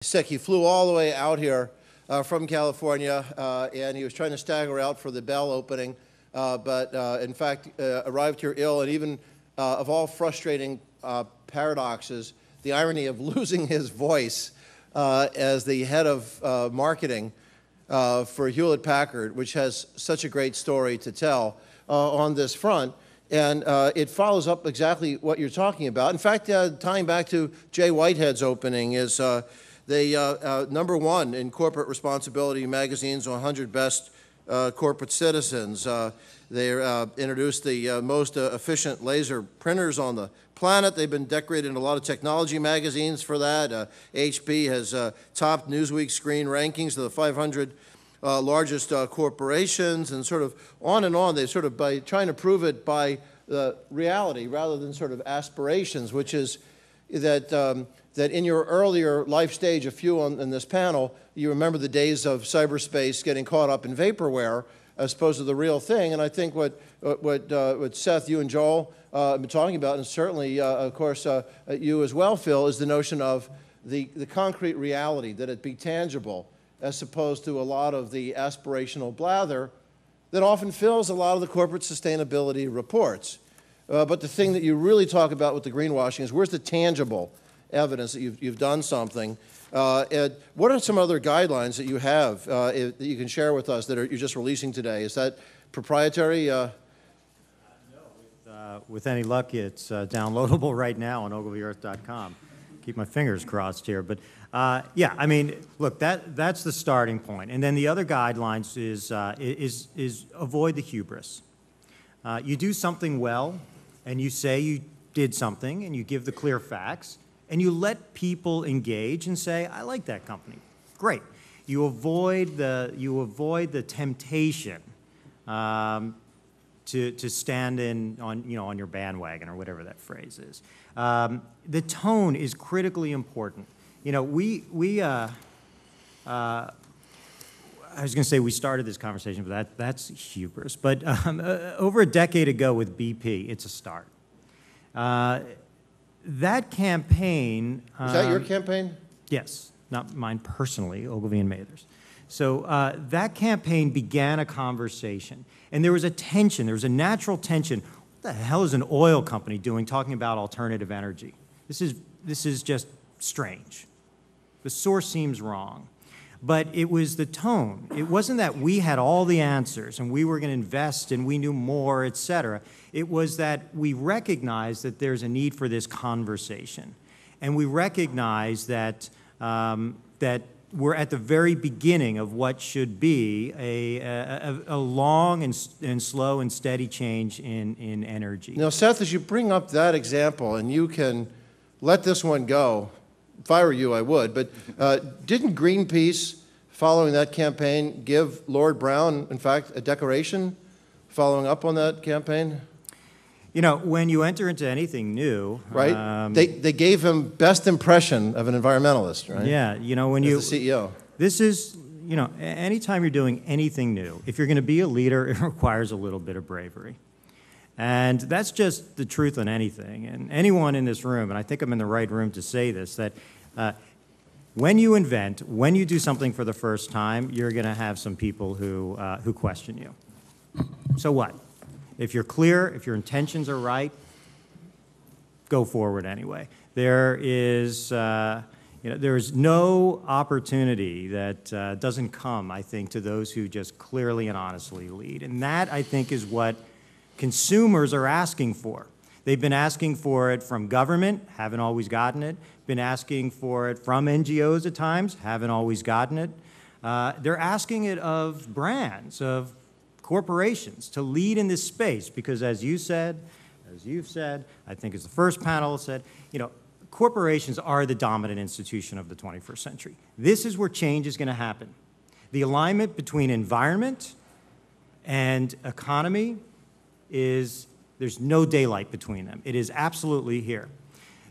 Sick. He flew all the way out here from California, and he was trying to stagger out for the Bell opening, but in fact arrived here ill, and even of all frustrating paradoxes, the irony of losing his voice as the head of marketing for Hewlett-Packard, which has such a great story to tell on this front. And it follows up exactly what you're talking about. In fact, tying back to Jay Whitehead's opening is they #1 in corporate responsibility magazine's 100 best corporate citizens. They introduced the most efficient laser printers on the planet. They've been decorated in a lot of technology magazines for that. HP has topped Newsweek screen rankings of the 500 largest corporations, and sort of on and on. They sort of, by trying to prove it by reality rather than sort of aspirations, which is that that in your earlier life stage, a few in this panel, you remember the days of cyberspace getting caught up in vaporware as opposed to the real thing. And I think what Seth, you and Joel have been talking about, and certainly, of course, you as well, Phil, is the notion of the concrete reality, that it be tangible, as opposed to a lot of the aspirational blather that often fills a lot of the corporate sustainability reports. But the thing that you really talk about with the greenwashing is, where's the tangible evidence that you've done something? And what are some other guidelines that you have that you can share with us that you're just releasing today? Is that proprietary? No, with any luck, it's downloadable right now on ogilvyearth.com. Keep my fingers crossed here, but yeah, I mean, look, that's the starting point, and then the other guidelines is avoid the hubris. You do something well, and you say you did something, and you give the clear facts, and you let people engage and say, "I like that company." Great. You avoid the temptation to stand in on your bandwagon, or whatever that phrase is. The tone is critically important. You know, I was going to say we started this conversation, but that's hubris. But over a decade ago with BP, it's a start. That campaign... Is that your campaign? Yes, not mine personally, Ogilvy and Mathers. So that campaign began a conversation, and there was a tension, there was a natural tension. What the hell is an oil company doing talking about alternative energy? This is just strange. The source seems wrong. But it was the tone. It wasn't that we had all the answers and we were going to invest and we knew more, et cetera. It was that we recognized that there's a need for this conversation. And we recognize that, that we're at the very beginning of what should be a long and slow and steady change in energy. Now, Seth, as you bring up that example, and you can let this one go, if I were you, I would, but didn't Greenpeace, following that campaign, give Lord Browne, in fact, a decoration following up on that campaign? You know, when you enter into anything new... Right? They gave him best impression of an environmentalist, right? Yeah, you know, when as the CEO. This is, you know, anytime you're doing anything new, if you're going to be a leader, it requires a little bit of bravery. And that's just the truth on anything. And anyone in this room, and I think I'm in the right room to say this, that when you invent, when you do something for the first time, you're going to have some people who question you. So what? If you're clear, if your intentions are right, go forward anyway. There is no opportunity that doesn't come, I think, to those who just clearly and honestly lead. And that, I think, is what consumers are asking for. They've been asking for it from government, haven't always gotten it. Been asking for it from NGOs at times, haven't always gotten it. They're asking it of brands, of corporations to lead in this space because, as you said, as you've said, I think as the first panel said, you know, corporations are the dominant institution of the 21st century. This is where change is going to happen. The alignment between environment and economy is, there's no daylight between them. It is absolutely here.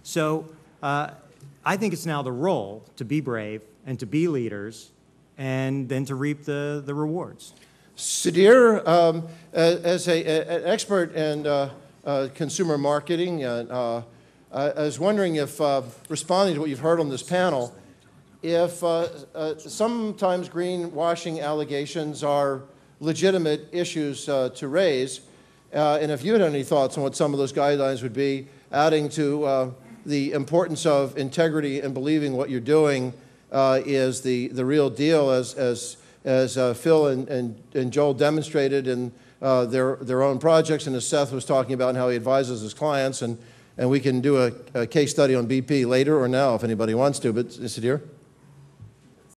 So I think it's now the role to be brave and to be leaders and then to reap the rewards. Sudhir, as an expert in consumer marketing, I was wondering if, responding to what you've heard on this panel, if sometimes greenwashing allegations are legitimate issues to raise, and if you had any thoughts on what some of those guidelines would be, adding to the importance of integrity and believing what you're doing is the real deal, as Phil and Joel demonstrated in their own projects, and as Seth was talking about and how he advises his clients, and we can do a case study on BP later or now if anybody wants to, but is it here?